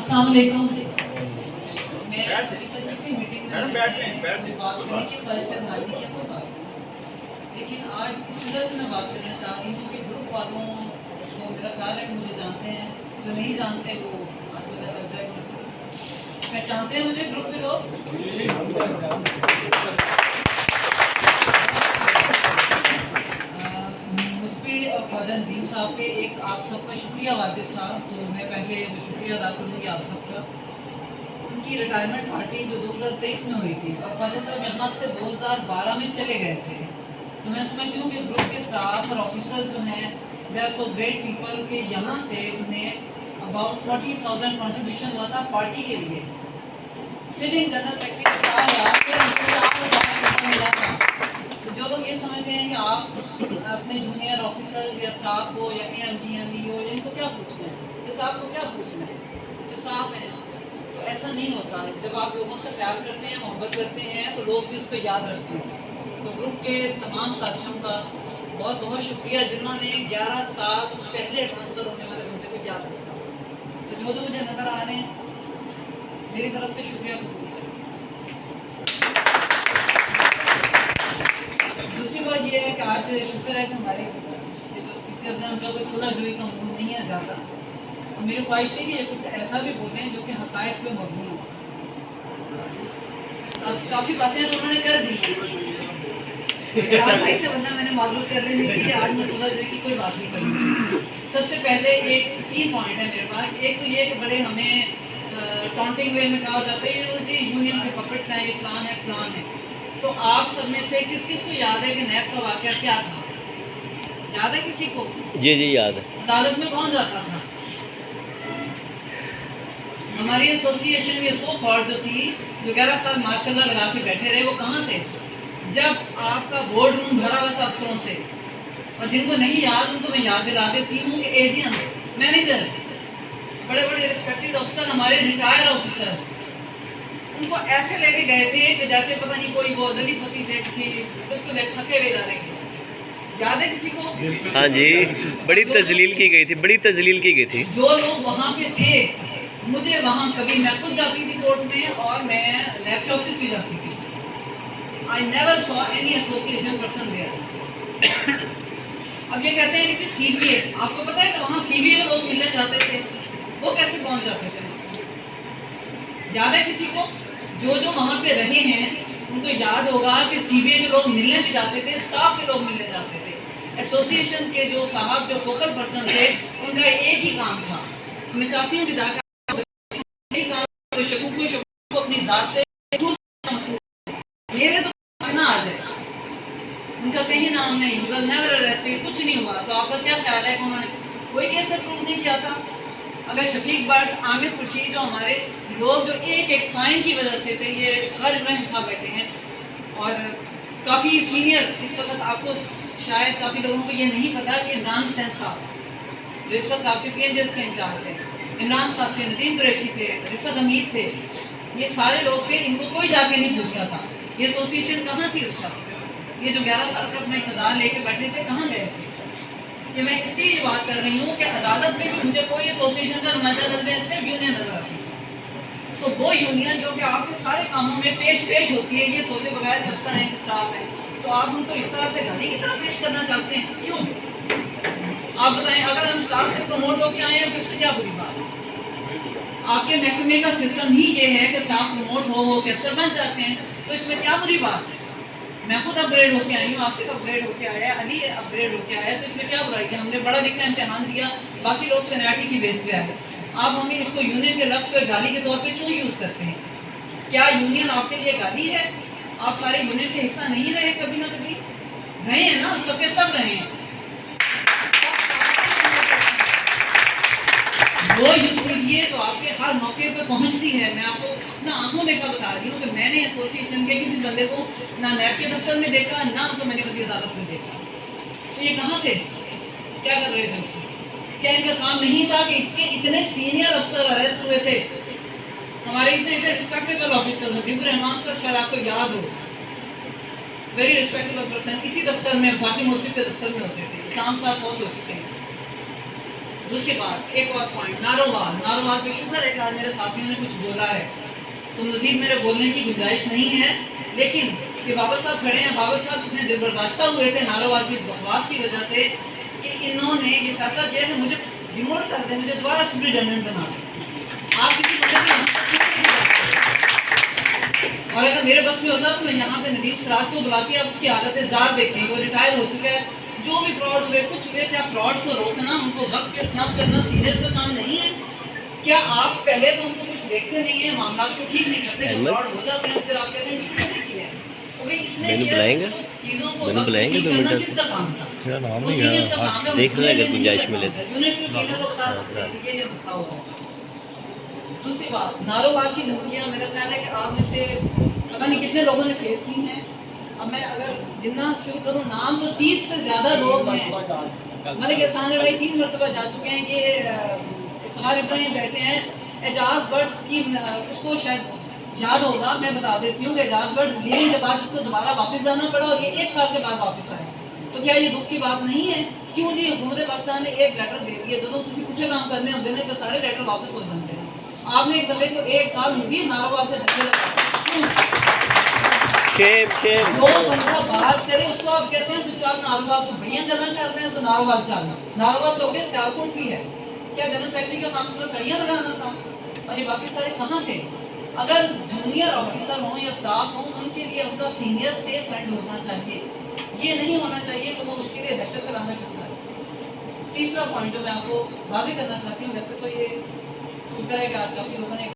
अस्सलाम वालेकुम। मैं अभी तक किसी मीटिंग में बात करने की ख्वाहिश का इजहार नहीं किया कोई बात, लेकिन आज इस वजह से मैं बात करना चाह रही हूँ कि ग्रुप वालों को मेरा ख्याल है कि मुझे जानते हैं, जो नहीं जानते वो आज पता चल जाएगा। पहचानते हैं मुझे ग्रुप के लोग? मुझ पे और ख्वाजा नदीम साहब पे एक आप सबका शुक्रिया वाजिब था, तो मैं पहले वो शुक्रिया अदा करूँगी आप सबका। उनकी रिटायरमेंट पार्टी जो 2023 में हुई थी और ख्वाजा साहब यहाँ से 2012 में चले गए थे, तो मैं समझती हूँ कि ग्रुप के स्टाफ और ऑफिसर जो हैं they are so great people के यहाँ से उन्हें अबाउट 40,000 कॉन्ट्रीब्यूशन हुआ था पार्टी के लिए। सिटिंग जनरल सेक्रेटरी का याद है उनको 4,000 मिला था। तो जो लोग ये समझते हैं कि आप अपने जूनियर ऑफिसर्स या स्टाफ हो या AMD हो या इनको क्या पूछना है, इस स्टाफ को क्या पूछना है, जो स्टाफ है, तो ऐसा नहीं होता। जब आप लोगों से ख्याल करते हैं, मोहब्बत करते हैं, तो लोग भी उसको याद रखते हैं। तो ग्रुप के तमाम साथियों का बहुत बहुत शुक्रिया जिन्होंने 11 साल पहले ट्रांसफ़र होने वाले बंदे को याद रखा। तो जो मुझे नज़र आ रहे हैं मेरी तरफ से शुक्रिया कबूल करें। दूसरी बात ये है कि आज शुक्र है कि हमारे जो स्पीकर्स हैं उनका कोई सुलह जुई का मूड नहीं है ज़्यादा। और मेरी ख्वाहिश थी कि ये कुछ ऐसा भी बोलें जो कि हक़ाइक़ पे मबनी हो। अब काफ़ी बातें तो उन्होंने कर दी भाई से, वरना मैंने मालूम कर रही थी कि आज मैं सुलह जुई की कोई बात नहीं करूँगी। सबसे पहले एक 3 पॉइंट है मेरे पास। एक तो ये कि बड़े हमें टॉन्टिंग वे में कहा जाता है ये यूनियन के पपेट्स हैं, ये फलान है फलान है। तो आप सब में से किस किस को याद है कि नैब का वाक़या क्या था? याद है किसी को? जी याद है। अदालत में कौन जाता था? हमारी एसोसिएशन ये सो कॉल्ड जो थी, जो 11 साल माशाल्लाह लगा के बैठे रहे, वो कहाँ थे जब आपका बोर्ड रूम भरा हुआ था अफसरों से? और जिनको नहीं याद उनको मैं याद दिला देती हूँ कि एजीएम, मैनेजर्स, बड़े बड़े रिस्पेक्टेड ऑफिसर, हमारे रिटायर ऑफिसर, उनको ऐसे लेके गए थे कि जैसे पता नहीं कोई वो दलीपति थे, किसी बिल्कुल एक थके हुए जा रहे। याद है किसी को? हाँ जी, बड़ी तजलील की गई थी, बड़ी तजलील की गई थी। जो लोग वहाँ पे थे, मुझे वहाँ कभी, मैं खुद जाती थी कोर्ट में और मैं नैब के ऑफिस भी जाती थी। I never saw any association person there. अब ये कहते हैं कि CBA, आपको पता है कि वहाँ CBA के लोग मिलने जाते थे, वो कैसे पहुँच जाते थे? याद है किसी को? जो वहाँ पे रहे हैं उनको याद होगा कि CBA के लोग मिलने भी जाते थे, स्टाफ के लोग मिलने जाते थे। एसोसिएशन के जो साहब, जो फोकल पर्सन थे, उनका एक ही काम था। मैं चाहती हूँ कि जाकर को अपनी जात से मेरे तो ना आ जाए, उनका कहीं नाम नहीं, नेवर अरेस्टेड, कुछ नहीं हुआ। तो आपका क्या ख्याल है कि उन्होंने कोई केस अप्रूव नहीं किया था? अगर शफीक भट्ट, आमिर खुर्शीद, जो हमारे लोग जो एक साइन की वजह से थे, ये हर इब्राहिम साहब बैठे हैं और काफ़ी सीनियर इस वक्त, आपको शायद काफ़ी लोगों को ये नहीं पता कि इमरान हुसैन साहब जो इस वक्त आपके PNJs का इंचार्ज है, इमरान साहब थे, नदीम कुरैशी थे, रिफत हमीद थे, ये सारे लोग थे। इनको कोई जाके नहीं पूछता था ये एसोसिएशन कहाँ थी उस वक्त। ये जो 11 साल तक अपना इक़्तिदार लेके बैठे थे, कहाँ गए थे? कि मैं इसलिए ये बात कर रही हूँ कि अदालत में भी मुझे कोई एसोसिएशन का नुमाइंदा नजर है, सिर्फ यूनियन नजर आती है। तो वो यूनियन जो कि आपके सारे कामों में पेश होती है, ये सोचे बगैर अफसर हैं कि स्टाफ है, तो आप उनको इस तरह से गाड़ी की तरह पेश करना चाहते हैं, क्यों? आप बताएं, अगर हम स्टाफ से प्रमोट होकर आए हैं तो इसमें क्या बुरी बात है? आपके महकमे का सिस्टम ही ये है कि स्टाफ प्रमोट हो के अफसर बन जाते हैं, तो इसमें क्या बुरी बात है? मैं खुद अपग्रेड होके आई हूँ, आसिफ अपग्रेड होके आया, अली अपग्रेड होके आया, तो इसमें क्या बुराई है? हमने बड़ा लिखा इम्तिहान दिया, बाकी लोग सीनियरिटी की बेस पे आए। आप हमें इसको यूनियन के लफ्ज़ को गाली के तौर पे क्यों यूज़ करते हैं? क्या यूनियन आपके लिए गाली है? आप सारे यूनियन के हिस्सा नहीं रहे, कभी ना कभी रहे हैं ना, सबके सब रहे हैं। वो यूज़ तो आपके हर मौके पर पहुंचती है। मैं आपको अपना आंखों देखा बता रही हूँ कि मैंने एसोसिएशन के किसी बंदे को ना नैब के दफ्तर में देखा, ना तो मैंने कभी अदालत में देखा। तो ये कहाँ थे? क्या कर रहे थे उसमें? क्या इनका काम नहीं था कि इतने सीनियर अफसर अरेस्ट हुए थे? हमारे इतने रिस्पेक्टेबल ऑफिसर, हबीबुर रहमान साहब, शायद आपको याद हो, वेरी रिस्पेक्टेबल पर्सन, इसी दफ्तर में फातिमा मस्जिद के दफ्तर में होते थे। इस्लाम साहब बहुत हो चुके हैं। दूसरी बात, एक और पॉइंट, नारोवाल पे शुक्र है कि आज मेरे साथियों ने कुछ बोला है, तो मजीद मेरे बोलने की गुंजाइश नहीं है। लेकिन कि बाबर साहब खड़े हैं, बाबर साहब इतने दिलबर्दाश्ता हुए थे नारोवाल की इस बकवास की वजह से कि इन्होंने ये फैसला किया कि मुझे डिमोट कर दें, मुझे दोबारा सुप्रिटेंडेंट बना दें। आप किसी बंदे और अगर मेरे बस में होता तो मैं यहाँ पे नदीम सिराज को बुलाती, आप उसकी हालत ज़ार देखें, वो रिटायर हो चुका है, जो भी फ्रॉड हुए कुछ हुए, क्या फ्रॉड्स को रोकना, उनको वक्त पे स्नब करना सीनियर्स का काम नहीं है? क्या आप पहले तो उनको कुछ देखते नहीं है, मामला को ठीक नहीं करते, फ्रॉड हो जाते हैं, फिर आप कहते हैं किसने नहीं किया? तो भाई इसने मैंने किया, बुलाएंगे? चीज़ों को मैंने वक्त बुलाएंगे ठीक दो करना मिनट? किसका काम था? मेरा नाम वो नहीं सीनियर्स है। का काम है, देख रहे हैं अगर गुंजाइश मिले तो। यूनिट से सीनियर को बता सकते हैं ये मसला होगा। दूसरी बात, नारोवाल की धमकियाँ मेरा ख्याल है कि आप में से पता नहीं कितने लोगों ने फेस की हैं। अब मैं अगर गिनना शुरू करूँ नाम, तो 30 से ज़्यादा लोग हैं। मलिक एहसान भाई 3 मरतबा जा चुके हैं, ये इफ्तार इब्राहिम बैठे हैं, एजाज बट की उसको शायद याद होगा, मैं बता देती हूँ कि एजाज बट लीविंग के बाद इसको दोबारा वापस जाना पड़ा और ये 1 साल के बाद वापस आए। तो क्या ये दुख की बात नहीं है? क्यों जी हुकूमत पाकिस्तान ने एक लेटर दे दिया, जो तुम पुठे काम करने होते हैं तो सारे लेटर वापस हो जाते हैं। आपने एक बंदे को 1 साल मजीद नारोवाल के धक्के लगा, जो बंदा बात करे उसको आप कहते हैं तो चल नारोवाल, तो बढ़िया गल्ला कर रहे हैं तो नारोवाल चल। नारोवाल तो के सियालकोट भी है, क्या जनरल सेक्रेटरी का काम सिर्फ कड़ियाँ लगाना था? और ये बाकी सारे कहाँ थे? अगर जूनियर ऑफिसर हों या स्टाफ हों, उनके लिए उनका सीनियर से फ्रेंड होना चाहिए, ये नहीं होना चाहिए तो वो उसके लिए दहशत फैलाना शुरू करे। तीसरा पॉइंट जो मैं आपको वाज़ेह करना चाहती हूँ, वैसे तो ये शुक्र है कि आज काफ़ी लोगों ने